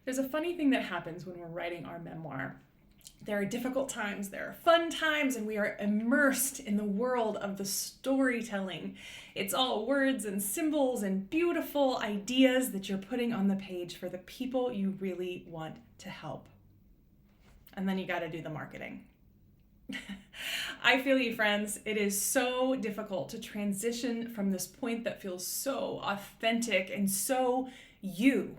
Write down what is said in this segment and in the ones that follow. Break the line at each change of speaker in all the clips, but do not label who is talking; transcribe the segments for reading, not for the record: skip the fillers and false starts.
There's a funny thing that happens when we're writing our memoir. There are difficult times, there are fun times, and we are immersed in the world of the storytelling. It's all words and symbols and beautiful ideas that you're putting on the page for the people you really want to help. And then you got to do the marketing. I feel you, friends. It is so difficult to transition from this point that feels so authentic and so you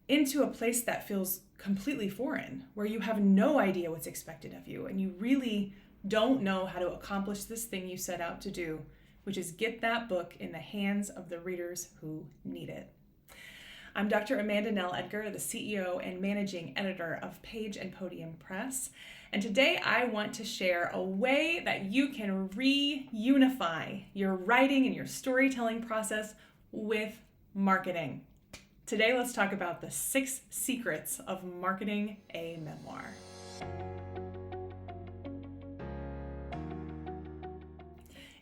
into a place that feels completely foreign, where you have no idea what's expected of you and you really don't know how to accomplish this thing you set out to do, which is get that book in the hands of the readers who need it. I'm Dr. Amanda Nell Edgar, the CEO and managing editor of Page and Podium Press. And today I want to share a way that you can reunify your writing and your storytelling process with marketing. Today, let's talk about the 6 secrets of marketing a memoir.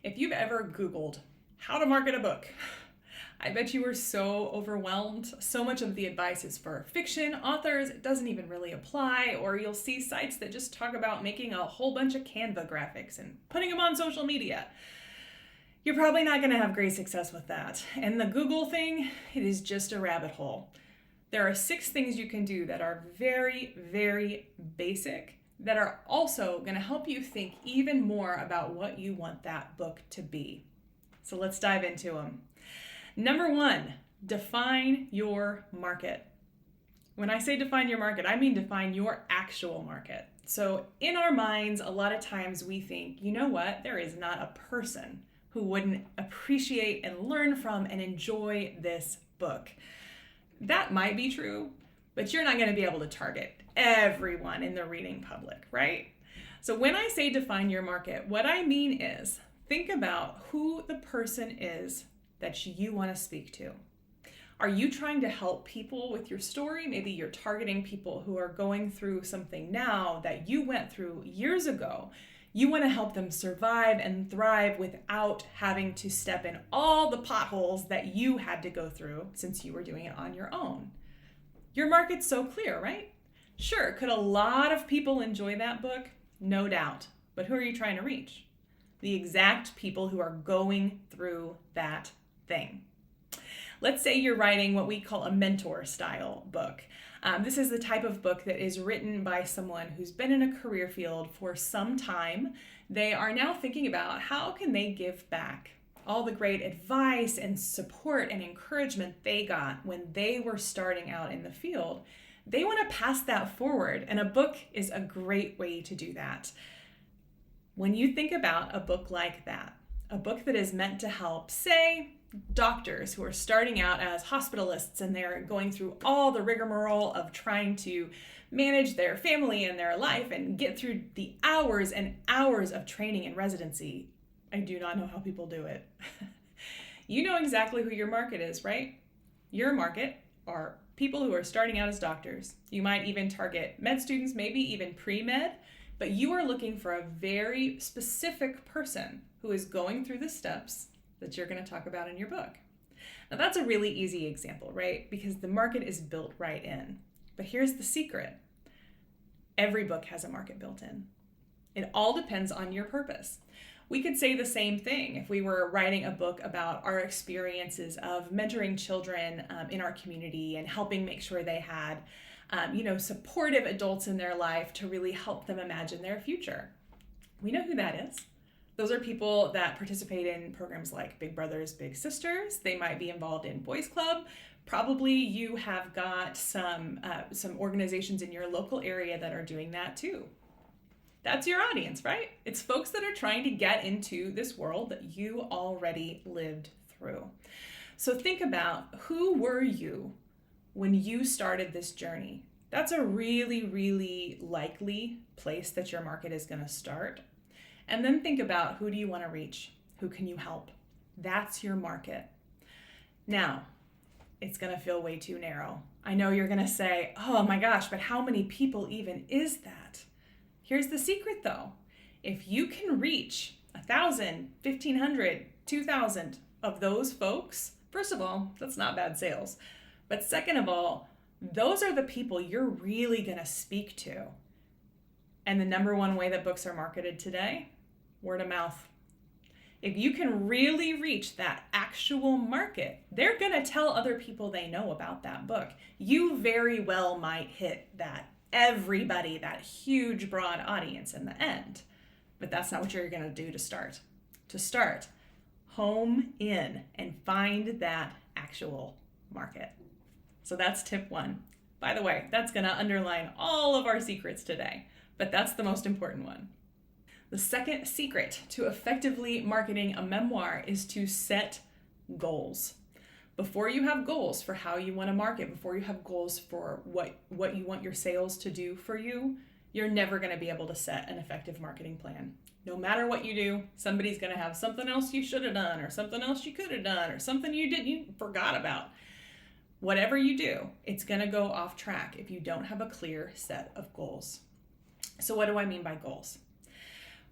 If you've ever Googled how to market a book, I bet you were so overwhelmed. So much of the advice is for fiction authors, it doesn't even really apply, or you'll see sites that just talk about making a whole bunch of Canva graphics and putting them on social media. You're probably not going to have great success with that. And the Google thing, it is just a rabbit hole. There are 6 things you can do that are very, very basic, that are also going to help you think even more about what you want that book to be. So let's dive into them. Number 1, define your market. When I say define your market, I mean define your actual market. So in our minds, a lot of times we think, you know what, there is not a person who wouldn't appreciate and learn from and enjoy this book. That might be true, but you're not going to be able to target everyone in the reading public, right? So when I say define your market, what I mean is think about who the person is that you want to speak to. Are you trying to help people with your story? Maybe you're targeting people who are going through something now that you went through years ago. You want to help them survive and thrive without having to step in all the potholes that you had to go through since you were doing it on your own. Your market's so clear, right? Sure, could a lot of people enjoy that book? No doubt. But who are you trying to reach? The exact people who are going through that thing. Let's say you're writing what we call a mentor style book. This is the type of book that is written by someone who's been in a career field for some time. They are now thinking about how can they give back all the great advice and support and encouragement they got when they were starting out in the field. They want to pass that forward, and a book is a great way to do that. When you think about a book like that, a book that is meant to help, say, doctors who are starting out as hospitalists and they're going through all the rigmarole of trying to manage their family and their life and get through the hours and hours of training and residency. I do not know how people do it. You know exactly who your market is, right? Your market are people who are starting out as doctors. You might even target med students, maybe even pre-med, but you are looking for a very specific person who is going through the steps that you're going to talk about in your book. Now that's a really easy example, right? Because the market is built right in. But here's the secret. Every book has a market built in. It all depends on your purpose. We could say the same thing if we were writing a book about our experiences of mentoring children in our community and helping make sure they had supportive adults in their life to really help them imagine their future. We know who that is. Those are people that participate in programs like Big Brothers, Big Sisters. They might be involved in Boys Club. Probably you have got some organizations in your local area that are doing that too. That's your audience, right? It's folks that are trying to get into this world that you already lived through. So think about, who were you when you started this journey? That's a really, really likely place that your market is going to start. And then think about, who do you want to reach? Who can you help? That's your market. Now, it's going to feel way too narrow. I know you're going to say, oh my gosh, but how many people even is that? Here's the secret though. If you can reach 1,000, 1,500, 2,000 of those folks, first of all, that's not bad sales. But second of all, those are the people you're really going to speak to. And the number one way that books are marketed today, word of mouth. If you can really reach that actual market, they're going to tell other people they know about that book. You very well might hit that everybody, that huge broad audience in the end. But that's not what you're going to do to start. To start, home in and find that actual market. So that's tip 1. By the way, that's going to underline all of our secrets today, but that's the most important one. The second secret to effectively marketing a memoir is to set goals. Before you have goals for how you want to market, before you have goals for what you want your sales to do for you, you're never going to be able to set an effective marketing plan. No matter what you do, somebody's going to have something else you should have done, or something else you could have done, or something you forgot about. Whatever you do, it's going to go off track if you don't have a clear set of goals. So what do I mean by goals?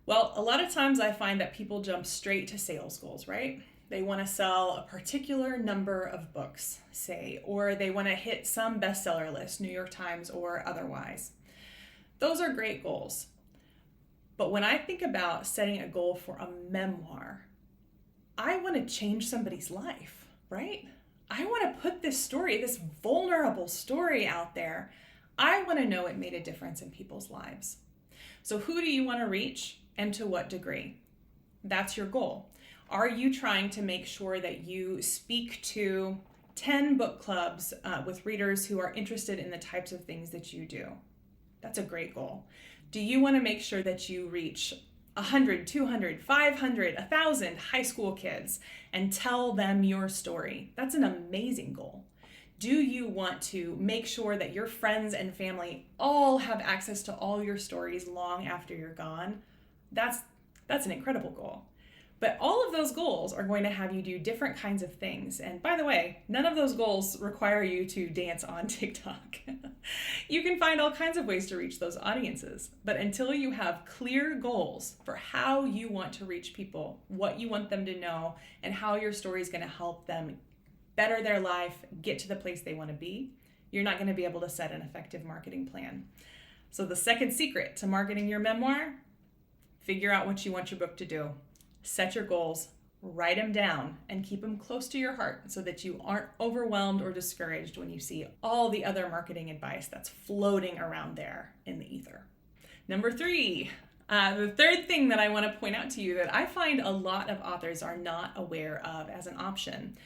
Well, a lot of times I find that people jump straight to sales goals, right? They want to sell a particular number of books, say, or they want to hit some bestseller list, New York Times or otherwise. Those are great goals. But when I think about setting a goal for a memoir, I want to change somebody's life, right? I want to put this story, this vulnerable story out there. I want to know it made a difference in people's lives. So who do you want to reach and to what degree? That's your goal. Are you trying to make sure that you speak to 10 book clubs with readers who are interested in the types of things that you do? That's a great goal. Do you want to make sure that you reach 100, 200, 500, 1,000 high school kids and tell them your story? That's an amazing goal. Do you want to make sure that your friends and family all have access to all your stories long after you're gone? That's an incredible goal. But all of those goals are going to have you do different kinds of things. And by the way, none of those goals require you to dance on TikTok. You can find all kinds of ways to reach those audiences. But until you have clear goals for how you want to reach people, what you want them to know, and how your story is going to help them better their life, get to the place they want to be, you're not going to be able to set an effective marketing plan. So the second secret to marketing your memoir, figure out what you want your book to do. Set your goals, write them down, and keep them close to your heart so that you aren't overwhelmed or discouraged when you see all the other marketing advice that's floating around there in the ether. Number 3, the third thing that I want to point out to you that I find a lot of authors are not aware of as an option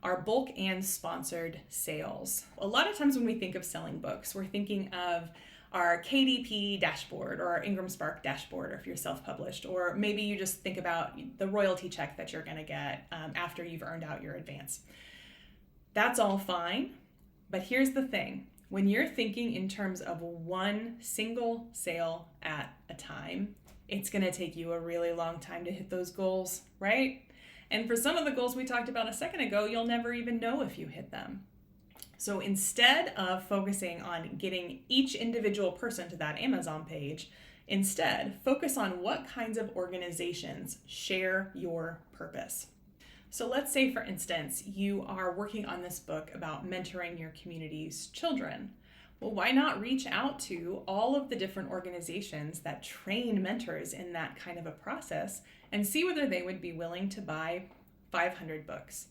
are bulk and sponsored sales. A lot of times when we think of selling books, we're thinking of our KDP dashboard or our Ingram Spark dashboard, or if you're self-published, or maybe you just think about the royalty check that you're going to get after you've earned out your advance. That's all fine, but here's the thing. When you're thinking in terms of one single sale at a time, it's going to take you a really long time to hit those goals, right? And for some of the goals we talked about a second ago, you'll never even know if you hit them. So instead of focusing on getting each individual person to that Amazon page, instead focus on what kinds of organizations share your purpose. So let's say, for instance, you are working on this book about mentoring your community's children. Well, why not reach out to all of the different organizations that train mentors in that kind of a process and see whether they would be willing to buy 500 books.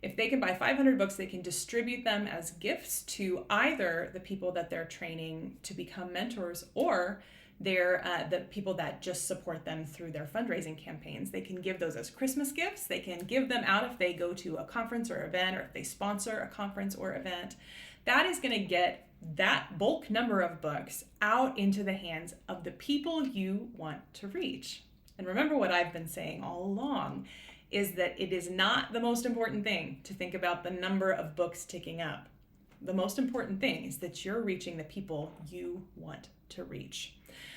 If they can buy 500 books, they can distribute them as gifts to either the people that they're training to become mentors or the people that just support them through their fundraising campaigns. They can give those as Christmas gifts. They can give them out if they go to a conference or event, or if they sponsor a conference or event. That is going to get that bulk number of books out into the hands of the people you want to reach. And remember what I've been saying all along, is that it is not the most important thing to think about the number of books ticking up. The most important thing is that you're reaching the people you want to reach.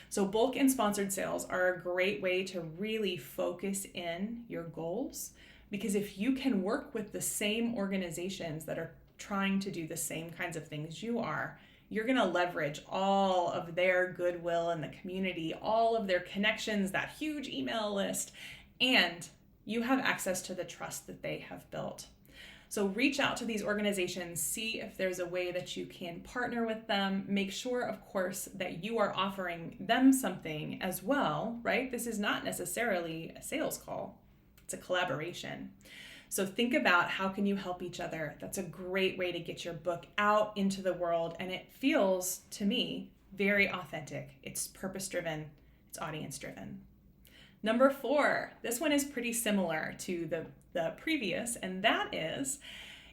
So bulk and sponsored sales are a great way to really focus in your goals, because if you can work with the same organizations that are trying to do the same kinds of things you are, you're going to leverage all of their goodwill in the community, all of their connections, that huge email list, and you have access to the trust that they have built. So reach out to these organizations, see if there's a way that you can partner with them. Make sure, of course, that you are offering them something as well, right? This is not necessarily a sales call. It's a collaboration. So think about how can you help each other. That's a great way to get your book out into the world. And it feels, to me, very authentic. It's purpose-driven. It's audience-driven. Number 4, this one is pretty similar to the previous, and that is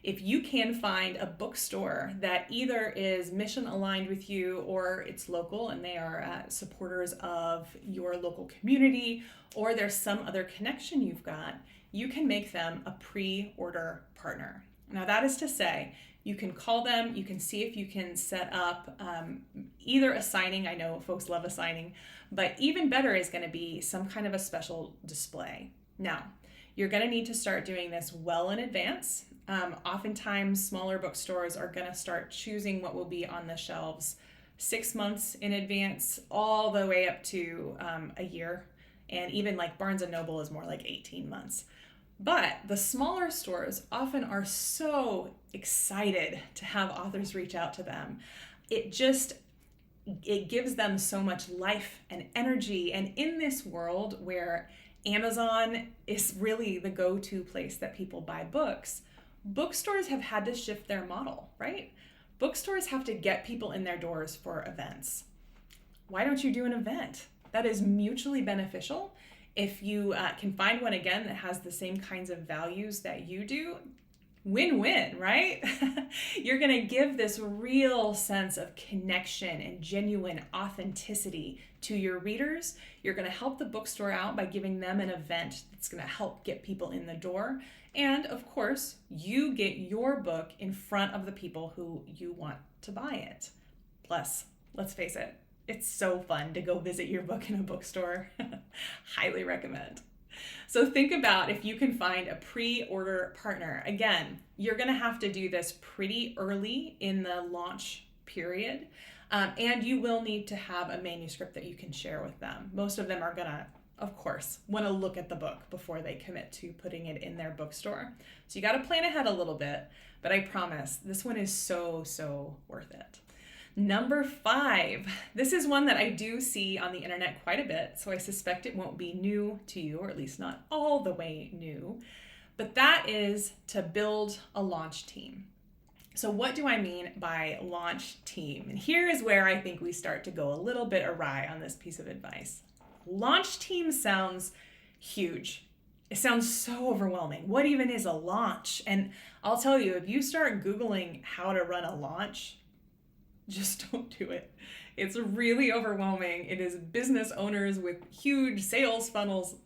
if you can find a bookstore that either is mission aligned with you or it's local and they are supporters of your local community, or there's some other connection you've got, you can make them a pre-order partner. Now that is to say, you can call them, you can see if you can set up either a signing. I know folks love a signing, but even better is going to be some kind of a special display. Now, you're going to need to start doing this well in advance. Oftentimes, smaller bookstores are going to start choosing what will be on the shelves 6 months in advance, all the way up to a year. And even like Barnes & Noble is more like 18 months. But the smaller stores often are so excited to have authors reach out to them. It gives them so much life and energy. And in this world where Amazon is really the go-to place that people buy books, bookstores have had to shift their model, right? Bookstores have to get people in their doors for events. Why don't you do an event? That is mutually beneficial. If you can find one, again, that has the same kinds of values that you do, win-win, right? You're going to give this real sense of connection and genuine authenticity to your readers. You're going to help the bookstore out by giving them an event that's going to help get people in the door. And of course, you get your book in front of the people who you want to buy it. Plus, let's face it, it's so fun to go visit your book in a bookstore. Highly recommend. So think about if you can find a pre-order partner. Again, you're going to have to do this pretty early in the launch period. And you will need to have a manuscript that you can share with them. Most of them are going to, of course, want to look at the book before they commit to putting it in their bookstore. So you got to plan ahead a little bit, but I promise this one is so worth it. Number 5, this is one that I do see on the internet quite a bit, so I suspect it won't be new to you, or at least not all the way new, but that is to build a launch team. So what do I mean by launch team? And here is where I think we start to go a little bit awry on this piece of advice. Launch team sounds huge. It sounds so overwhelming. What even is a launch? And I'll tell you, if you start Googling how to run a launch, just don't do it. It's really overwhelming. It is business owners with huge sales funnels.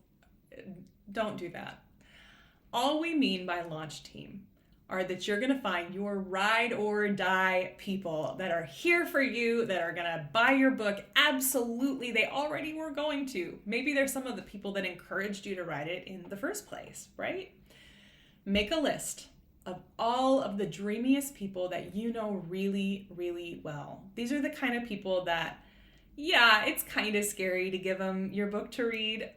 Don't do that. All we mean by launch team are that you're going to find your ride or die people that are here for you, that are going to buy your book. Absolutely, they already were going to. Maybe they're some of the people that encouraged you to write it in the first place, right? Make a list of all of the dreamiest people that you know really well. These are the kind of people that, yeah, it's kind of scary to give them your book to read,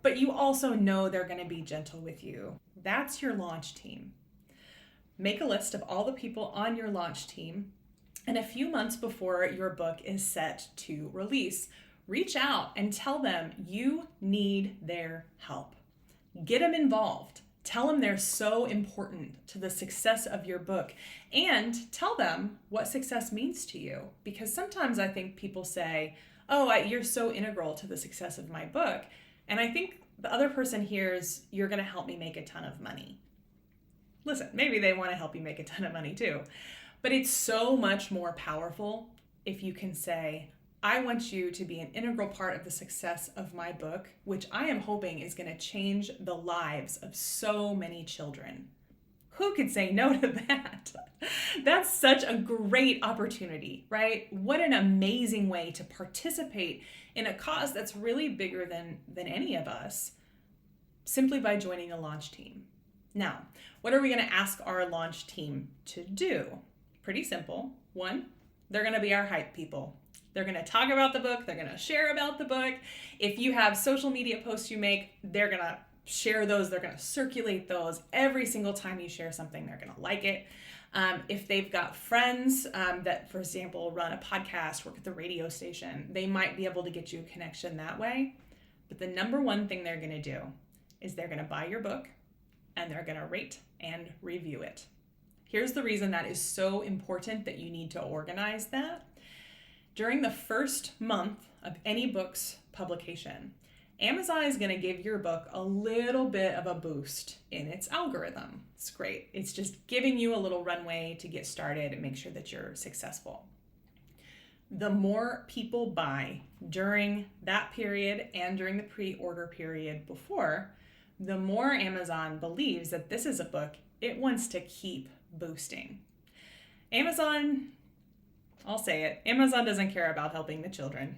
but you also know they're going to be gentle with you. That's your launch team. Make a list of all the people on your launch team, and a few months before your book is set to release, reach out and tell them you need their help. Get them involved. Tell them they're so important to the success of your book, and tell them what success means to you. Because sometimes I think people say, oh, you're so integral to the success of my book. And I think the other person hears, you're going to help me make a ton of money. Listen, maybe they want to help you make a ton of money too. But it's so much more powerful if you can say, I want you to be an integral part of the success of my book, which I am hoping is going to change the lives of so many children. Who could say no to that? That's such a great opportunity, right? What an amazing way to participate in a cause that's really bigger than any of us, simply by joining a launch team. Now, what are we going to ask our launch team to do? Pretty simple. 1, they're going to be our hype people. They're going to talk about the book. They're going to share about the book. If you have social media posts you make, they're going to share those. They're going to circulate those. Every single time you share something, they're going to like it. If they've got friends that, for example, run a podcast, work at the radio station, they might be able to get you a connection that way. But the number one thing they're going to do is they're going to buy your book and they're going to rate and review it. Here's the reason that is so important that you need to organize that. During the first month of any book's publication, Amazon is going to give your book a little bit of a boost in its algorithm. It's great. It's just giving you a little runway to get started and make sure that you're successful. The more people buy during that period and during the pre-order period before, the more Amazon believes that this is a book it wants to keep boosting. Amazon, I'll say it, Amazon doesn't care about helping the children.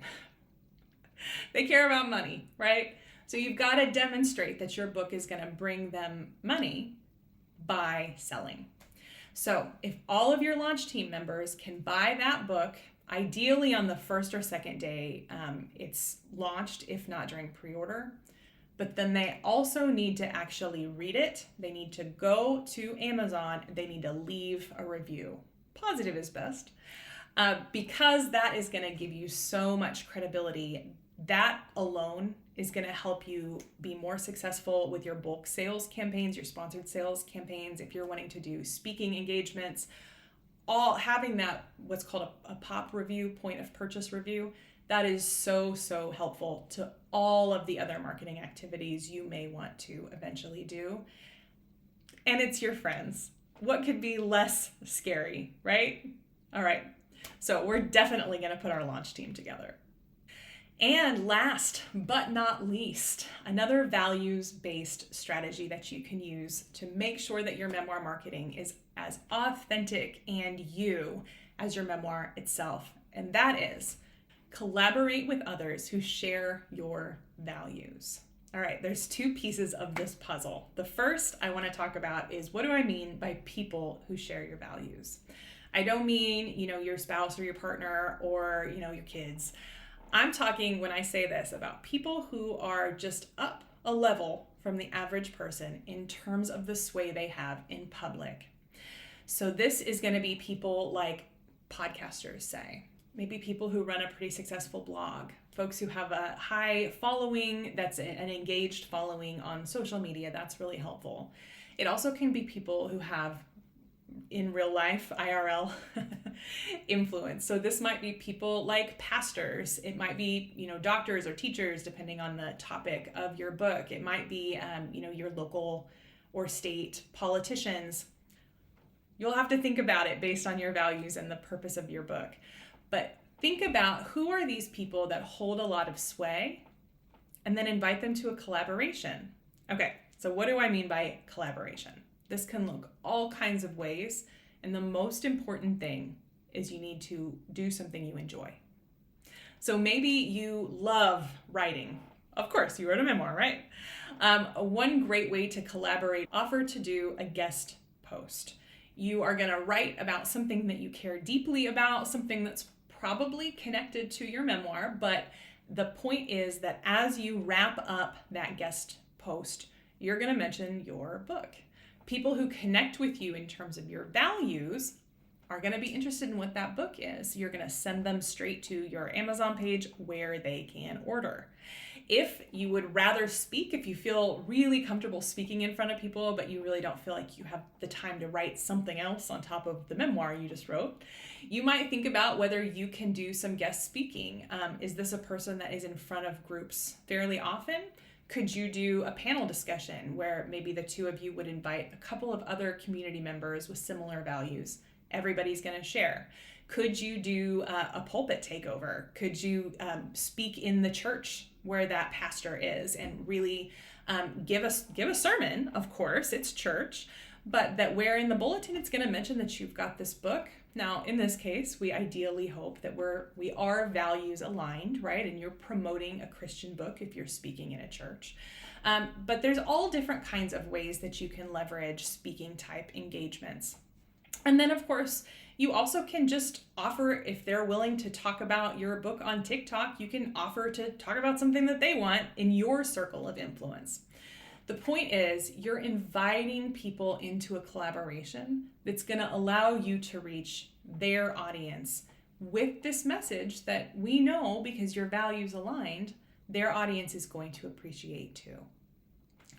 They care about money, right? So you've got to demonstrate that your book is going to bring them money by selling. So if all of your launch team members can buy that book, ideally on the first or second day it's launched, if not during pre-order, but then they also need to actually read it. They need to go to Amazon. They need to leave a review. Positive is best. Because that is going to give you so much credibility. That alone is going to help you be more successful with your bulk sales campaigns, your sponsored sales campaigns. If you're wanting to do speaking engagements, all having that what's called a POP review, point of purchase review, that is so, so helpful to all of the other marketing activities you may want to eventually do. And it's your friends. What could be less scary, right? All right. So we're definitely going to put our launch team together. And last but not least, another values-based strategy that you can use to make sure that your memoir marketing is as authentic and you as your memoir itself. And that is collaborate with others who share your values. All right, there's two pieces of this puzzle. The first I want to talk about is, what do I mean by people who share your values? I don't mean, your spouse or your partner or, your kids. I'm talking, when I say this, about people who are just up a level from the average person in terms of the sway they have in public. So this is going to be people like podcasters, say, maybe people who run a pretty successful blog, folks who have a high following, that's an engaged following on social media. That's really helpful. It also can be people who have in real life, IRL influence. So this might be people like pastors. It might be, doctors or teachers, depending on the topic of your book. It might be, your local or state politicians. You'll have to think about it based on your values and the purpose of your book. But think about, who are these people that hold a lot of sway, and then invite them to a collaboration. Okay, so what do I mean by collaboration? This can look all kinds of ways, and the most important thing is you need to do something you enjoy. So maybe you love writing. Of course, you wrote a memoir, right? One great way to collaborate, offer to do a guest post. You are going to write about something that you care deeply about, something that's probably connected to your memoir, but the point is that as you wrap up that guest post, you're going to mention your book. People who connect with you in terms of your values are going to be interested in what that book is. You're going to send them straight to your Amazon page where they can order. If you would rather speak, if you feel really comfortable speaking in front of people, but you really don't feel like you have the time to write something else on top of the memoir you just wrote, you might think about whether you can do some guest speaking. Is this a person that is in front of groups fairly often? Could you do a panel discussion where maybe the two of you would invite a couple of other community members with similar values? Everybody's going to share. Could you do a pulpit takeover? Could you speak in the church where that pastor is and really give a sermon? Of course, it's church, but that where in the bulletin it's going to mention that you've got this book. Now, in this case, we ideally hope that we are values aligned, right? And you're promoting a Christian book if you're speaking in a church. But there's all different kinds of ways that you can leverage speaking type engagements. And then, of course, you also can just offer, if they're willing to talk about your book on TikTok, you can offer to talk about something that they want in your circle of influence. The point is, you're inviting people into a collaboration that's going to allow you to reach their audience with this message that we know, because your values aligned, their audience is going to appreciate too.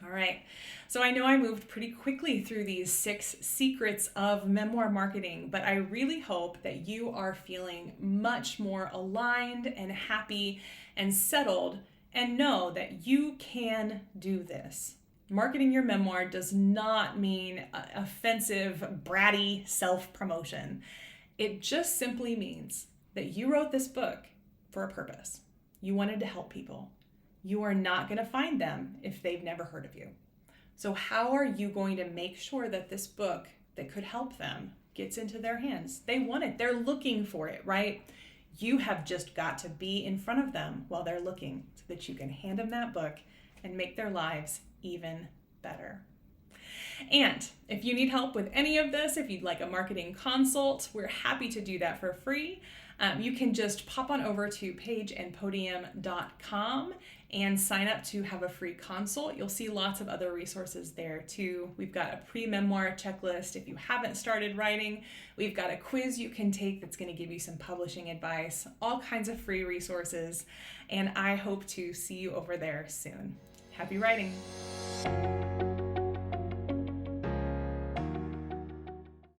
All right, so I know I moved pretty quickly through these 6 secrets of memoir marketing, but I really hope that you are feeling much more aligned and happy and settled, and know that you can do this. Marketing your memoir does not mean offensive, bratty self-promotion. It just simply means that you wrote this book for a purpose. You wanted to help people. You are not going to find them if they've never heard of you. So how are you going to make sure that this book that could help them gets into their hands? They want it. They're looking for it, right? You have just got to be in front of them while they're looking so that you can hand them that book and make their lives even better. And if you need help with any of this, if you'd like a marketing consult, we're happy to do that for free. You can just pop on over to pageandpodium.com and sign up to have a free consult. You'll see lots of other resources there too. We've got a pre-memoir checklist if you haven't started writing. We've got a quiz you can take that's going to give you some publishing advice, all kinds of free resources, and I hope to see you over there soon. Happy writing!